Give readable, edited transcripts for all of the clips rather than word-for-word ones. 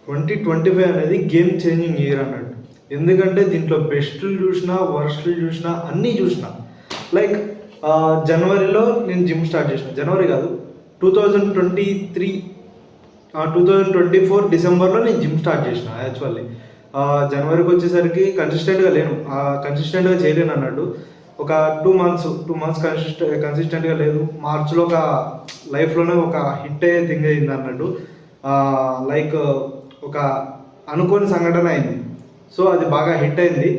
2025 అనేది game changing year అన్నట్టు. ఎందుకంటే దీంట్లో బెస్ట్లు చూసినా, వర్స్ట్లు చూసినా, అన్నీ చూసినా. లైక్ జనవరిలో నేను జిమ్ స్టార్ట్ చేసిన, జనవరి కాదు 2023 2024 డిసెంబర్లో నేను జిమ్ స్టార్ట్ చేసిన. యాక్చువల్లీ జనవరికి వచ్చేసరికి కన్సిస్టెంట్గా చేయలేను అన్నట్టు. ఒక 2 మంత్స్ కన్సిస్టెంట్గా లేదు. మార్చిలో ఒక లైఫ్లోనే ఒక హిట్ అయ్యే థింగ్ అయింది అన్నట్టు. లైక్ ఒక అనుకోని సంఘటన అయింది. సో అది బాగా హిట్ అయింది.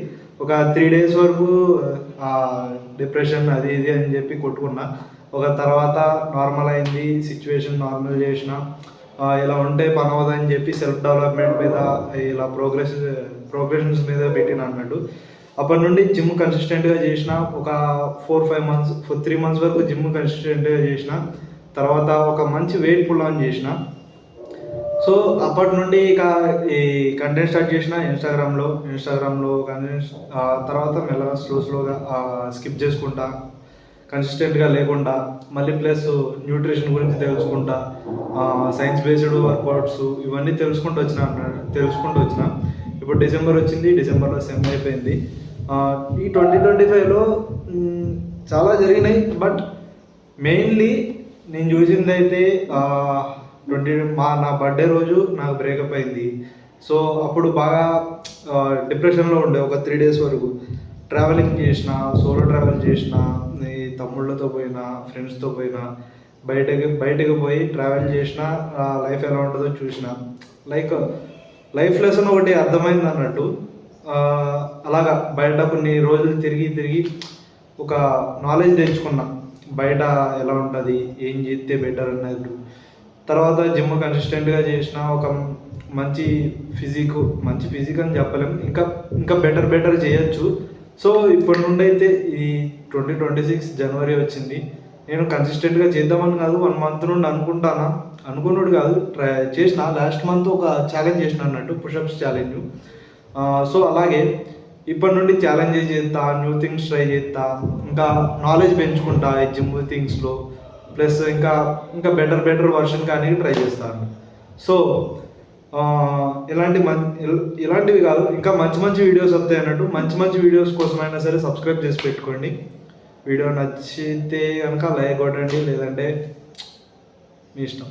ఒక 3 days వరకు డిప్రెషన్ అది ఇది అని చెప్పి కొట్టుకున్నా. ఒక తర్వాత నార్మల్ అయింది, సిచ్యువేషన్ నార్మల్ చేసిన. ఇలా ఉంటే పని అవ్వదని చెప్పి సెల్ఫ్ డెవలప్మెంట్ మీద, ఇలా ప్రోగ్రెషన్స్ మీద పెట్టిన అన్నట్టు. అప్పటి నుండి జిమ్ కన్సిస్టెంట్గా చేసిన. ఒక 3 months వరకు జిమ్ కన్సిస్టెంట్గా చేసిన. తర్వాత ఒక మంచి వెయిట్ పుల్ ఆన్ చేసిన. సో అప్పటి నుండి ఇక ఈ కంటెంట్ స్టార్ట్ చేసిన ఇన్స్టాగ్రామ్లో కంటెంట్. తర్వాత మెల్లగా స్లోగా స్కిప్ చేసుకుంటా, కన్సిస్టెంట్గా లేకుండా, మళ్ళీ ప్లస్ న్యూట్రిషన్ గురించి తెలుసుకుంటా, సైన్స్ బేస్డ్ వర్కౌట్స్ ఇవన్నీ తెలుసుకుంటూ వచ్చిన. ఇప్పుడు డిసెంబర్ వచ్చింది, డిసెంబర్లో సెమ్ అయిపోయింది. ఈ 2025లో చాలా జరిగినాయి. బట్ మెయిన్లీ నేను చూసింది అయితే నా బర్త్డే రోజు నాకు బ్రేకప్ అయింది. సో అప్పుడు బాగా డిప్రెషన్లో ఉండే. ఒక 3 days వరకు ట్రావెలింగ్ చేసిన, సోలో ట్రావెల్ చేసిన, తమ్ముళ్ళతో పోయినా, ఫ్రెండ్స్తో పోయినా, బయటకు పోయి ట్రావెల్ చేసిన, లైఫ్ ఎలా ఉంటుందో చూసిన. లైక్ లైఫ్ లెసన్ ఒకటి అర్థమైంది అన్నట్టు. అలాగా బయట కొన్ని రోజులు తిరిగి ఒక నాలెడ్జ్ తెచ్చుకున్నా, బయట ఎలా ఉంటుంది, ఏం చేస్తే బెటర్ అన్నట్టు. తర్వాత జిమ్ కన్సిస్టెంట్గా చేసిన. ఒక మంచి ఫిజిక్ అని చెప్పలేము, ఇంకా బెటర్ చేయొచ్చు. సో ఇప్పటి నుండి అయితే ఈ 2026 జనవరి వచ్చింది. నేను కన్సిస్టెంట్గా చేద్దామని కాదు, 1 month నుండి అనుకున్నాడు కాదు, చేసిన. లాస్ట్ మంత్ ఒక ఛాలెంజ్ చేసిన అన్నట్టు, పుషప్స్ ఛాలెంజ్. సో అలాగే ఇప్పటి నుండి ఛాలెంజ్ చేస్తా, న్యూ థింగ్స్ ట్రై చేస్తా, ఇంకా నాలెడ్జ్ పెంచుకుంటా ఈ జిమ్ థింగ్స్లో. ప్లస్ ఇంకా బెటర్ వర్షన్ కానీ ట్రై చేస్తాను. సో ఇలాంటివి కాదు, ఇంకా మంచి వీడియోస్ వస్తాయి అన్నట్టు. మంచి వీడియోస్ కోసమైనా సరే సబ్స్క్రైబ్ చేసి పెట్టుకోండి. వీడియో నచ్చితే కనుక లైక్ కొట్టండి, లేదంటే మీ ఇష్టం.